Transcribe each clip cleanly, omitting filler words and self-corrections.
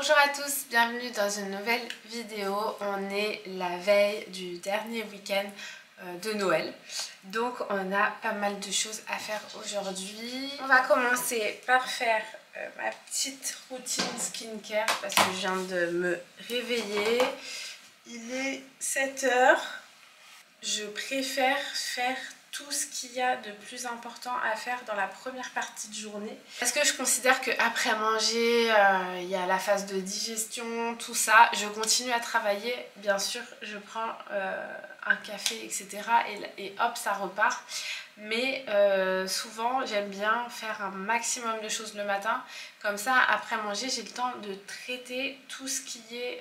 Bonjour à tous, bienvenue dans une nouvelle vidéo. On est la veille du dernier week-end de Noël. Donc on a pas mal de choses à faire aujourd'hui. On va commencer par faire ma petite routine skincare parce que je viens de me réveiller. Il est 7 h. Je préfère faire tout ce qu'il y a de plus important à faire dans la première partie de journée. Parce que je considère qu'après manger, il y a la phase de digestion, tout ça. Je continue à travailler, bien sûr, je prends un café, etc. Et hop, ça repart. Mais souvent, j'aime bien faire un maximum de choses le matin. Comme ça, après manger, j'ai le temps de traiter tout ce qui est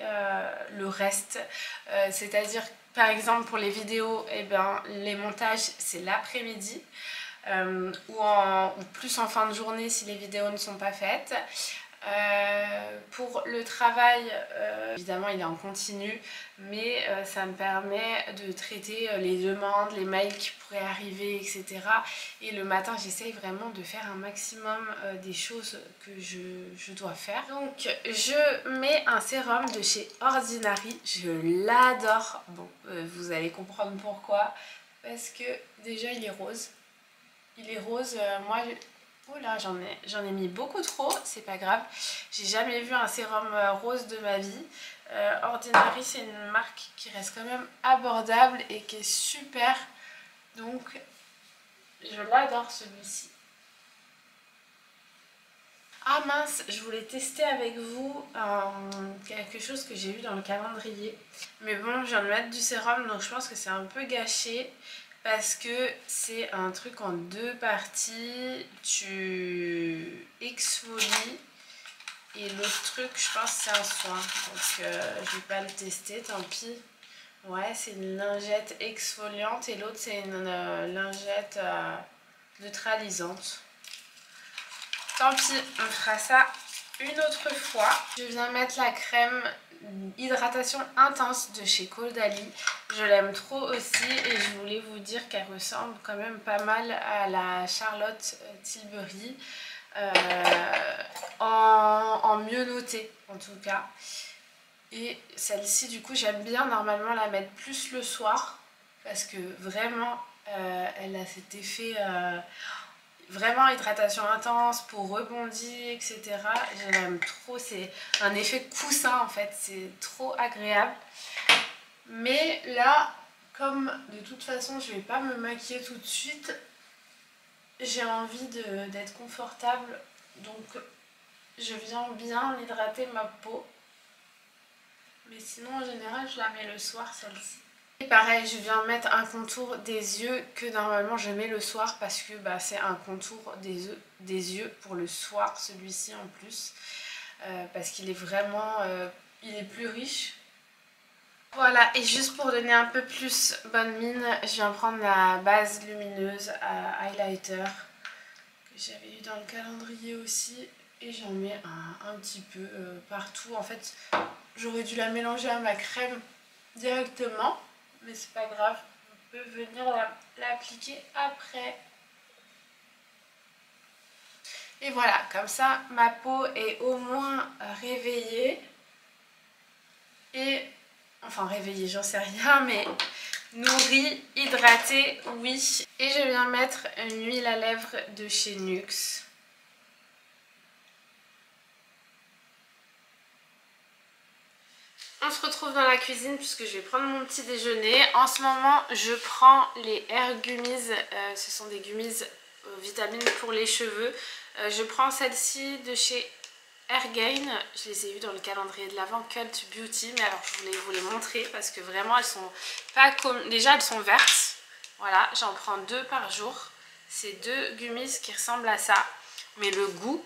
le reste. C'est-à-dire par exemple pour les vidéos, les montages c'est l'après-midi ou plus en fin de journée si les vidéos ne sont pas faites. Pour le travail, évidemment il est en continu, mais ça me permet de traiter les demandes, les mails qui pourraient arriver, etc. Et le matin j'essaye vraiment de faire un maximum des choses que je dois faire. Donc je mets un sérum de chez Ordinary, je l'adore. Bon, vous allez comprendre pourquoi, parce que déjà il est rose. Il est rose, moi... Oh là, j'en ai mis beaucoup trop, c'est pas grave. J'ai jamais vu un sérum rose de ma vie. Ordinary, c'est une marque qui reste quand même abordable et qui est super. Donc, je l'adore celui-ci. Ah mince, je voulais tester avec vous quelque chose que j'ai vu dans le calendrier. Mais bon, je viens de mettre du sérum, donc je pense que c'est un peu gâché. Parce que c'est un truc en deux parties, tu exfolies et l'autre truc je pense c'est un soin, donc je vais pas le tester, tant pis. Ouais, c'est une lingette exfoliante et l'autre c'est une lingette neutralisante. Tant pis, on fera ça une autre fois. Je viens mettre la crème hydratation intense de chez Caudalie. Je l'aime trop aussi et je voulais vous dire qu'elle ressemble quand même pas mal à la Charlotte Tilbury. En mieux noté en tout cas. Et celle-ci du coup j'aime bien normalement la mettre plus le soir parce que vraiment elle a cet effet... vraiment hydratation intense, peau rebondie, etc. Je l'aime trop, c'est un effet coussin en fait, c'est trop agréable. Mais là, comme de toute façon je vais pas me maquiller tout de suite, j'ai envie d'être confortable, donc je viens bien hydrater ma peau. Mais sinon en général je la mets le soir celle-ci. Et pareil, je viens mettre un contour des yeux que normalement je mets le soir parce que c'est un contour des yeux pour le soir, celui-ci en plus. Parce qu'il est vraiment, il est plus riche. Voilà, et juste pour donner un peu plus bonne mine, je viens prendre la base lumineuse à highlighter que j'avais eu dans le calendrier aussi. Et j'en mets un petit peu partout. En fait, j'aurais dû la mélanger à ma crème directement. Mais c'est pas grave, on peut venir l'appliquer après. Et voilà, comme ça ma peau est au moins réveillée. Et, enfin réveillée, j'en sais rien, mais nourrie, hydratée, oui. Et je viens mettre une huile à lèvres de chez NYX. On se retrouve dans la cuisine puisque je vais prendre mon petit déjeuner. En ce moment, je prends les Air Gummies. Ce sont des gummies vitamines pour les cheveux. Je prends celle-ci de chez Airgain. Je les ai eues dans le calendrier de l'Avent Cult Beauty. Mais alors, je voulais vous les montrer parce que vraiment, elles sont pas comme... Déjà, elles sont vertes. Voilà, j'en prends 2 par jour. C'est 2 gummies qui ressemblent à ça. Mais le goût...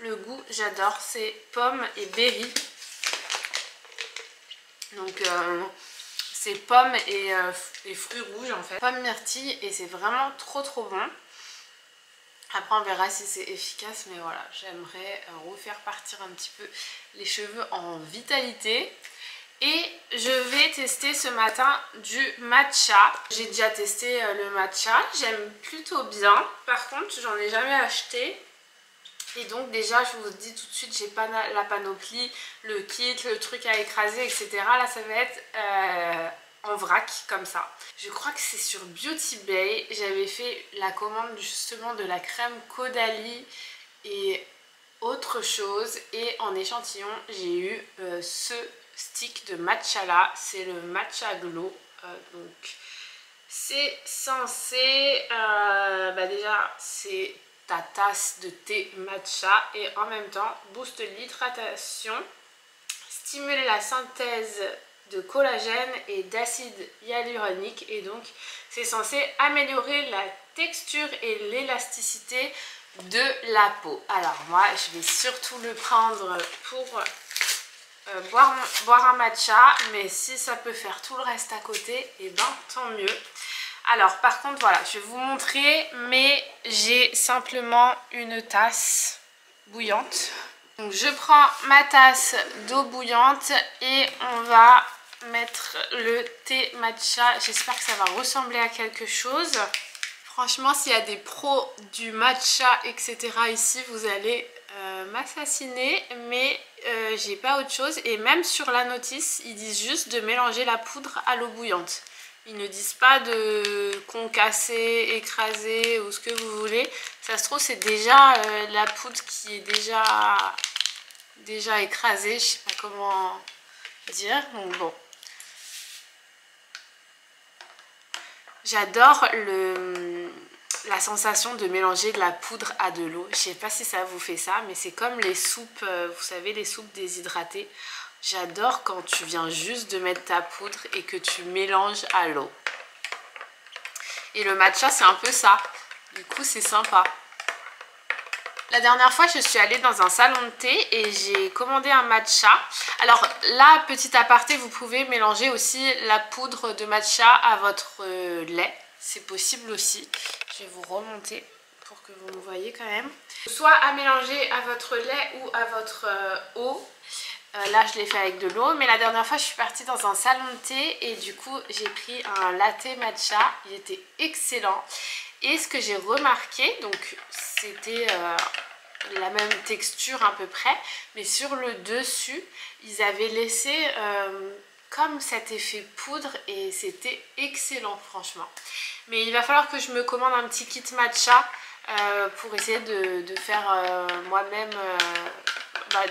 Le goût, j'adore, c'est pomme et berry. Donc c'est pomme et fruits rouges en fait. Pomme myrtille et c'est vraiment trop bon. Après on verra si c'est efficace, mais voilà, j'aimerais refaire partir un petit peu les cheveux en vitalité. Et je vais tester ce matin du matcha. J'ai déjà testé le matcha, j'aime plutôt bien. Par contre, j'en ai jamais acheté. Et donc déjà, je vous dis tout de suite, j'ai pas la panoplie, le kit, le truc à écraser, etc. Là, ça va être en vrac, comme ça. Je crois que c'est sur Beauty Bay. J'avais fait la commande justement de la crème Caudalie et autre chose. Et en échantillon, j'ai eu ce stick de matcha là, c'est le matcha glow, donc c'est censé déjà c'est ta tasse de thé matcha et en même temps booste l'hydratation, stimule la synthèse de collagène et d'acide hyaluronique et donc c'est censé améliorer la texture et l'élasticité de la peau. Alors moi je vais surtout le prendre pour boire un matcha, mais si ça peut faire tout le reste à côté, et ben tant mieux. Alors par contre voilà, je vais vous montrer, mais j'ai simplement une tasse bouillante. Donc je prends ma tasse d'eau bouillante et on va mettre le thé matcha. J'espère que ça va ressembler à quelque chose. Franchement, s'il y a des pros du matcha, etc. ici, vous allez m'assassiner, mais j'ai pas autre chose. Et même sur la notice, ils disent juste de mélanger la poudre à l'eau bouillante. Ils ne disent pas de concasser, écraser ou ce que vous voulez. Ça se trouve, c'est déjà la poudre qui est déjà écrasée. Je sais pas comment dire. Donc bon. J'adore la sensation de mélanger de la poudre à de l'eau. Je sais pas si ça vous fait ça, mais c'est comme les soupes, vous savez, les soupes déshydratées. J'adore quand tu viens juste de mettre ta poudre et que tu mélanges à l'eau. Et le matcha, c'est un peu ça. Du coup, c'est sympa. La dernière fois, je suis allée dans un salon de thé et j'ai commandé un matcha. Alors là, petit aparté, vous pouvez mélanger aussi la poudre de matcha à votre lait. C'est possible aussi. Je vais vous remonter pour que vous me voyez quand même. Soit à mélanger à votre lait ou à votre eau. Là, je l'ai fait avec de l'eau. Mais la dernière fois, je suis partie dans un salon de thé et du coup, j'ai pris un latte matcha. Il était excellent. Et ce que j'ai remarqué, donc c'était la même texture à peu près, mais sur le dessus, ils avaient laissé comme cet effet poudre et c'était excellent franchement. Mais il va falloir que je me commande un petit kit matcha pour essayer de faire moi-même,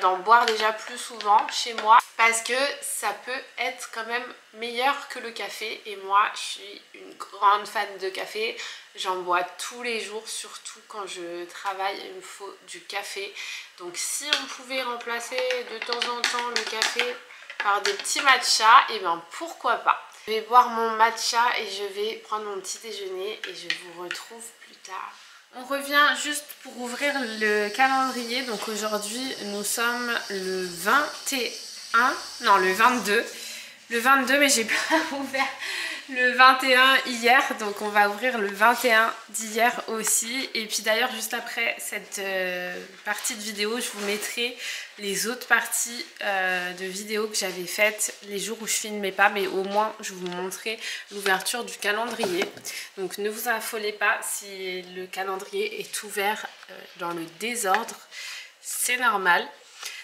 d'en boire déjà plus souvent chez moi. Parce que ça peut être quand même meilleur que le café. Et moi, je suis une grande fan de café. J'en bois tous les jours, surtout quand je travaille, il me faut du café. Donc si on pouvait remplacer de temps en temps le café par des petits matchas, et bien pourquoi pas. Je vais boire mon matcha et je vais prendre mon petit déjeuner et je vous retrouve plus tard. On revient juste pour ouvrir le calendrier. Donc aujourd'hui, nous sommes le 21, non le 22. Le 22, mais j'ai pas ouvert le 21 hier. Donc on va ouvrir le 21 d'hier aussi. Et puis d'ailleurs, juste après cette partie de vidéo, je vous mettrai les autres parties de vidéos que j'avais faites les jours où je filmais pas. Mais au moins, je vous montrerai l'ouverture du calendrier. Donc ne vous affolez pas si le calendrier est ouvert dans le désordre. C'est normal.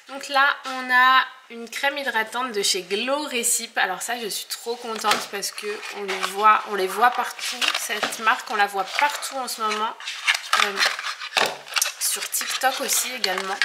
Donc là, on a une crème hydratante de chez Glow Recipe. Alors ça, je suis trop contente parce que on les voit partout. Cette marque, on la voit partout en ce moment. Sur TikTok aussi également.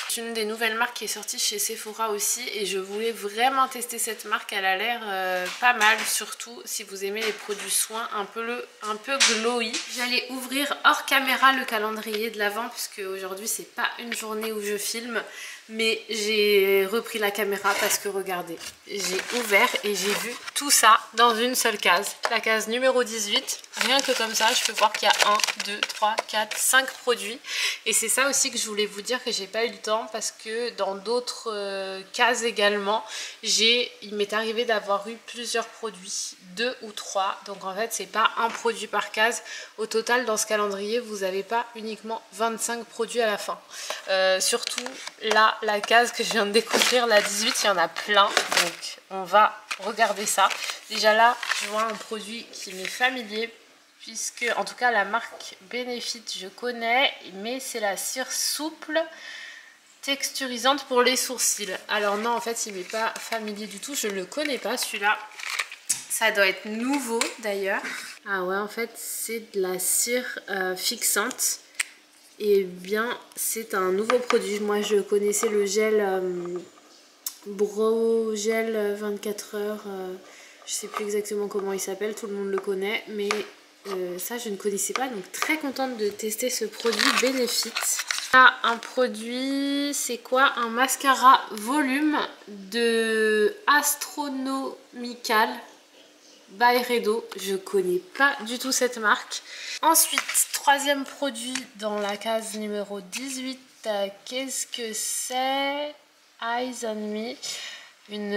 C'est une des nouvelles marques qui est sortie chez Sephora aussi. Et je voulais vraiment tester cette marque. Elle a l'air pas mal, surtout si vous aimez les produits soins un peu glowy. J'allais ouvrir hors caméra le calendrier de l'Avent puisque aujourd'hui, c'est pas une journée où je filme. Mais j'ai repris la caméra parce que regardez, j'ai ouvert et j'ai vu tout ça dans une seule case. La case numéro 18, rien que comme ça, je peux voir qu'il y a 1, 2, 3, 4, 5 produits. Et c'est ça aussi que je voulais vous dire que j'ai pas eu le temps parce que dans d'autres cases également, il m'est arrivé d'avoir eu plusieurs produits, 2 ou 3. Donc en fait, c'est pas un produit par case. Au total, dans ce calendrier, vous n'avez pas uniquement 25 produits à la fin. Surtout là, la case que je viens de découvrir, la 18, il y en a plein. Donc on va regarder ça. Déjà là, je vois un produit qui m'est familier, puisque en tout cas la marque Benefit je connais, mais c'est la cire souple texturisante pour les sourcils. Alors non, en fait il m'est pas familier du tout, je ne le connais pas celui-là. Ça doit être nouveau d'ailleurs. Ah ouais, en fait c'est de la cire fixante. Et bien c'est un nouveau produit. Moi je connaissais le gel Brow Gel 24 heures. Je sais plus exactement comment il s'appelle, tout le monde le connaît. Mais ça je ne connaissais pas. Donc très contente de tester ce produit Benefit. Là, un produit, c'est quoi? Un mascara volume de Astronomical by Redo. Je connais pas du tout cette marque. Ensuite, troisième produit dans la case numéro 18. Qu'est-ce que c'est? Eyes on Me. Une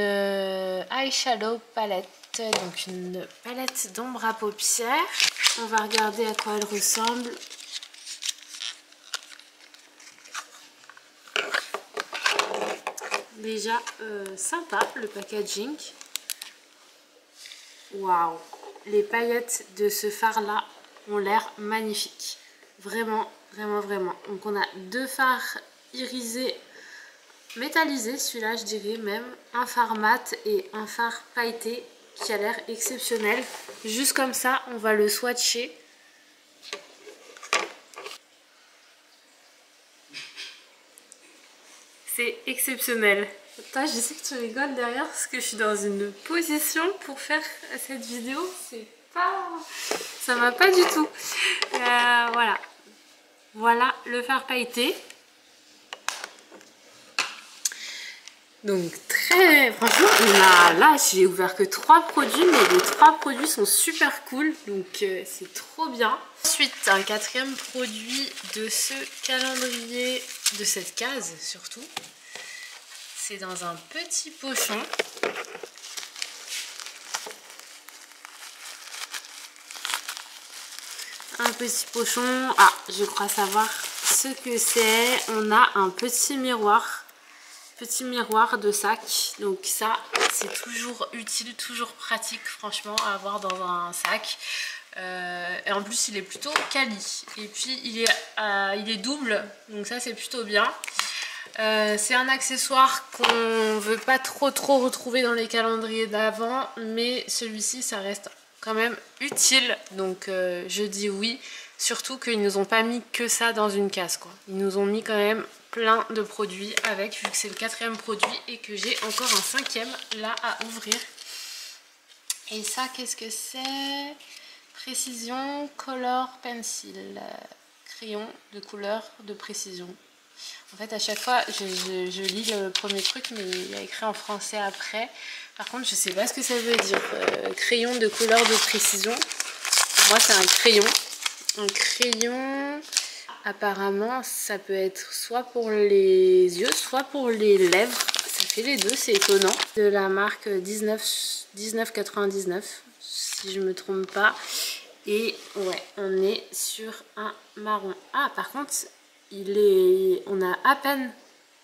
eyeshadow palette. Donc une palette d'ombre à paupières. On va regarder à quoi elle ressemble. Déjà sympa le packaging. Waouh, les paillettes de ce fard là ont l'air magnifiques. Vraiment, vraiment, vraiment. Donc on a deux fards irisés métallisés, celui-là je dirais même. Un fard mat et un fard pailleté qui a l'air exceptionnel. Juste comme ça, on va le swatcher. C'est exceptionnel. Attends, je sais que tu rigoles derrière parce que je suis dans une position pour faire cette vidéo. C'est pas... Ça va pas du tout. Voilà. Voilà le fard pailleté. Donc très... Franchement, là j'ai ouvert que 3 produits, mais les 3 produits sont super cool. Donc c'est trop bien. Ensuite, un quatrième produit de ce calendrier, de cette case surtout. C'est dans un petit pochon. Un petit pochon. Ah, je crois savoir ce que c'est. On a un petit miroir. Petit miroir de sac. Donc ça, c'est toujours utile, toujours pratique franchement à avoir dans un sac. Et en plus, il est plutôt quali. Et puis, il est double. Donc ça, c'est plutôt bien. C'est un accessoire qu'on veut pas trop retrouver dans les calendriers d'avant, mais celui-ci ça reste quand même utile, donc je dis oui, surtout qu'ils nous ont pas mis que ça dans une case quoi. Ils nous ont mis quand même plein de produits avec, vu que c'est le 4e produit et que j'ai encore un 5e là à ouvrir. Et ça, qu'est-ce que c'est? Précision Color Pencil, crayon de couleur de précision. En fait, à chaque fois, je lis le premier truc, mais il y a écrit en français après. Par contre, je sais pas ce que ça veut dire. Crayon de couleur de précision. Pour moi, c'est un crayon. Un crayon, apparemment, ça peut être soit pour les yeux, soit pour les lèvres. Ça fait les deux, c'est étonnant. De la marque 19,99, si je me trompe pas. Et ouais, on est sur un marron. Ah, par contre... on a à peine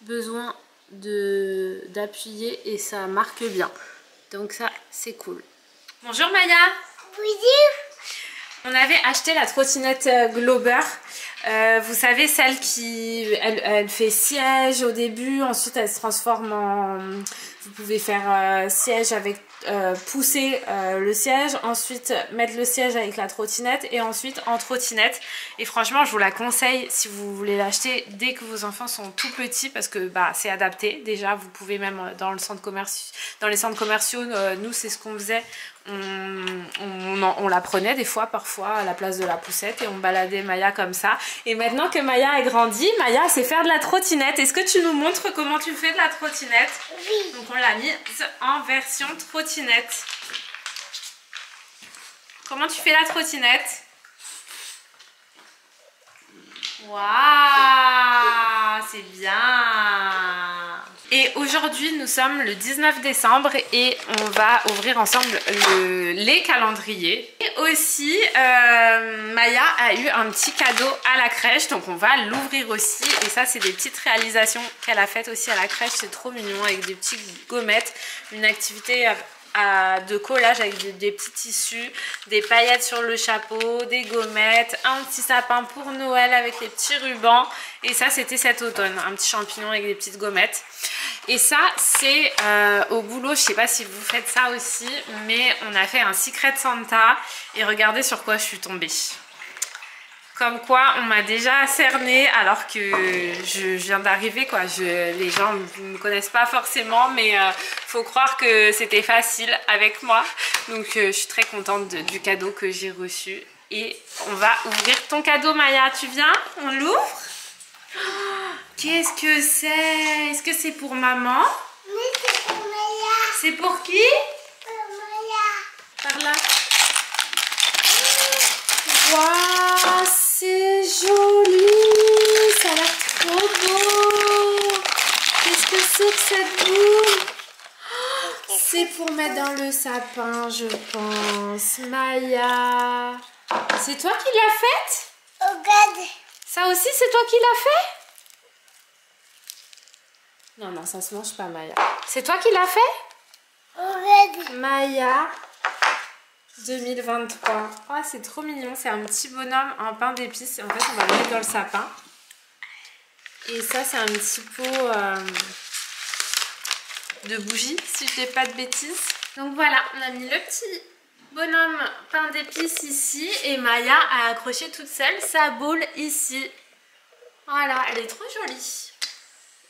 besoin d'appuyer et ça marque bien. Donc ça, c'est cool. Bonjour Maya. Bonjour. On avait acheté la trottinette Glober. Vous savez, celle qui... Elle fait siège au début, ensuite elle se transforme en... Vous pouvez faire siège avec... pousser le siège, ensuite mettre le siège avec la trottinette et ensuite en trottinette. Et franchement, je vous la conseille si vous voulez l'acheter dès que vos enfants sont tout petits, parce que bah, c'est adapté. Déjà, vous pouvez même dans les centres commerciaux, nous c'est ce qu'on faisait. On la prenait des fois, parfois à la place de la poussette, et on baladait Maya comme ça. Et maintenant que Maya a grandi, Maya sait faire de la trottinette. Est-ce que tu nous montres comment tu fais de la trottinette? Oui. Donc on l'a mis en version trottinette. Comment tu fais la trottinette? Waouh, c'est bien. Et aujourd'hui nous sommes le 19 décembre et on va ouvrir ensemble les calendriers. Et aussi Maya a eu un petit cadeau à la crèche, donc on va l'ouvrir aussi. Et ça c'est des petites réalisations qu'elle a faites aussi à la crèche, c'est trop mignon avec des petites gommettes, une activité de collage avec des petits tissus, des paillettes sur le chapeau, des gommettes, un petit sapin pour Noël avec les petits rubans. Et ça c'était cet automne, un petit champignon avec des petites gommettes. Et ça c'est au boulot, je sais pas si vous faites ça aussi, mais on a fait un Secret Santa et regardez sur quoi je suis tombée. Comme quoi on m'a déjà cerné alors que je viens d'arriver quoi. Les gens ne me connaissent pas forcément, mais faut croire que c'était facile avec moi. Donc je suis très contente du cadeau que j'ai reçu. Et on va ouvrir ton cadeau Maya, tu viens? On l'ouvre? Oh, qu'est-ce que c'est? Est-ce que c'est pour maman? Oui, c'est pour Maya. C'est pour qui? Pour Maya. Par là. Waouh, c'est joli, ça a l'air trop beau. Qu'est-ce que c'est que cette boule? Oh, c'est pour mettre dans le sapin, je pense. Maya, c'est toi qui l'as faite? Regarde. Ça aussi, c'est toi qui l'as fait? Non, non, ça se mange pas, Maya. C'est toi qui l'as fait? Regarde. Maya 2023. Oh, c'est trop mignon. C'est un petit bonhomme en pain d'épices. En fait, on va le mettre dans le sapin. Et ça, c'est un petit pot de bougies, si je dis pas de bêtises. Donc voilà, on a mis le petit bonhomme pain d'épices ici. Et Maya a accroché toute seule sa boule ici. Voilà, elle est trop jolie.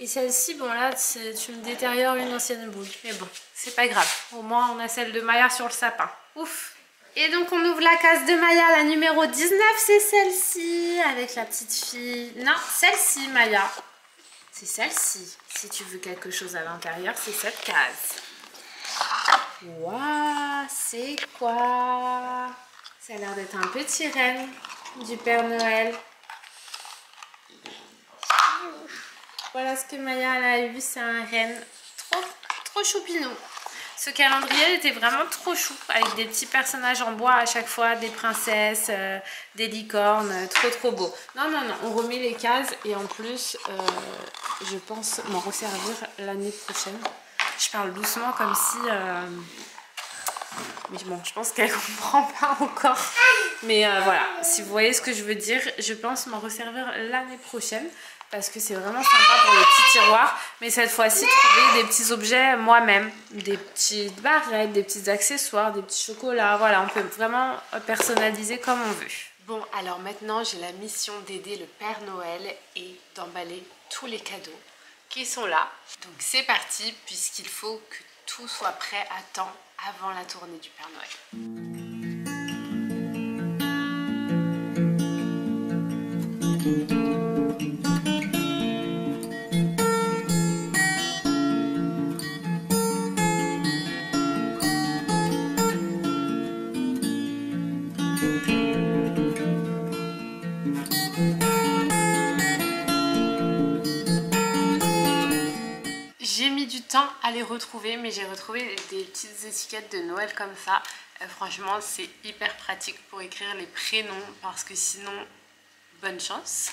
Et celle-ci, bon là, tu me détériores une ancienne boule. Mais bon, c'est pas grave. Au moins, on a celle de Maya sur le sapin. Ouf! Et donc, on ouvre la case de Maya, la numéro 19, c'est celle-ci, avec la petite fille. Non, celle-ci, Maya. C'est celle-ci. Si tu veux quelque chose à l'intérieur, c'est cette case. Waouh, c'est quoi? Ça a l'air d'être un petit renne du Père Noël. Voilà ce que Maya elle a eu, c'est un renne trop choupinou. Ce calendrier était vraiment trop chou, avec des petits personnages en bois à chaque fois, des princesses, des licornes, trop beau. Non, non, non, on remet les cases et en plus, je pense m'en resservir l'année prochaine. Je parle doucement comme si... Mais bon, je pense qu'elle comprend pas encore. Mais voilà, si vous voyez ce que je veux dire, je pense m'en resservir l'année prochaine. Parce que c'est vraiment sympa pour les petits tiroirs. Mais cette fois-ci, trouver des petits objets moi-même. Des petites barrettes, des petits accessoires, des petits chocolats. Voilà, on peut vraiment personnaliser comme on veut. Bon, alors maintenant, j'ai la mission d'aider le Père Noël et d'emballer tous les cadeaux qui sont là. Donc c'est parti, puisqu'il faut que tout soit prêt à temps avant la tournée du Père Noël. J'ai mis du temps à les retrouver, mais j'ai retrouvé des petites étiquettes de Noël comme ça. Franchement, c'est hyper pratique pour écrire les prénoms parce que sinon, bonne chance.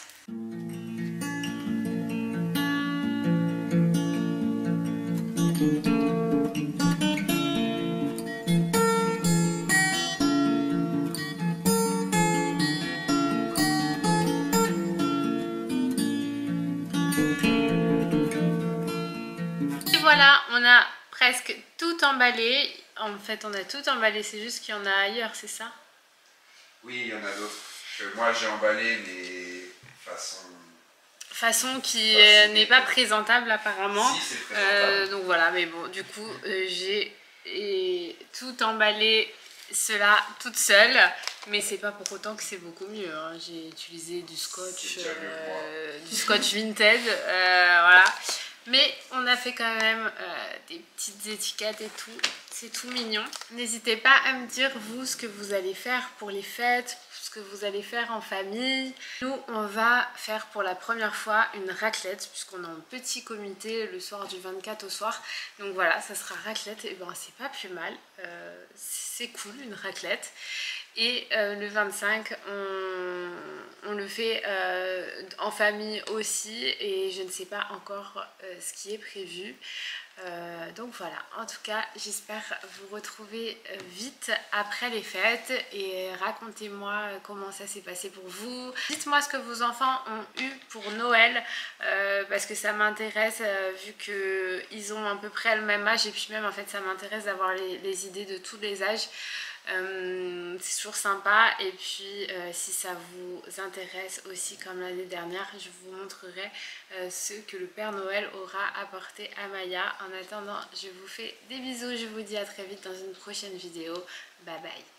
Voilà, on a presque tout emballé. En fait, on a tout emballé, c'est juste qu'il y en a ailleurs, c'est ça? Oui, il y en a d'autres. Moi, j'ai emballé, mais façon qui n'est pas présentable apparemment. Si, c'est présentable. Donc voilà, mais bon, du coup, j'ai tout emballé cela toute seule. Mais c'est pas pour autant que c'est beaucoup mieux. Hein. J'ai utilisé du scotch vintage. Voilà. Mais on a fait quand même des petites étiquettes et tout. C'est tout mignon. N'hésitez pas à me dire vous ce que vous allez faire pour les fêtes, ce que vous allez faire en famille. Nous on va faire pour la première fois une raclette puisqu'on est en petit comité le soir du 24 au soir. Donc voilà, ça sera raclette et ben c'est pas plus mal. C'est cool une raclette. Et le 25 on le fait en famille aussi et je ne sais pas encore ce qui est prévu. Donc voilà, en tout cas j'espère vous retrouver vite après les fêtes et racontez-moi comment ça s'est passé pour vous. Dites-moi ce que vos enfants ont eu pour Noël parce que ça m'intéresse vu qu'ils ont à peu près le même âge et puis même en fait ça m'intéresse d'avoir les idées de tous les âges. C'est toujours sympa et puis si ça vous intéresse aussi comme l'année dernière, je vous montrerai ce que le Père Noël aura apporté à Maya. En attendant, je vous fais des bisous, je vous dis à très vite dans une prochaine vidéo. Bye bye.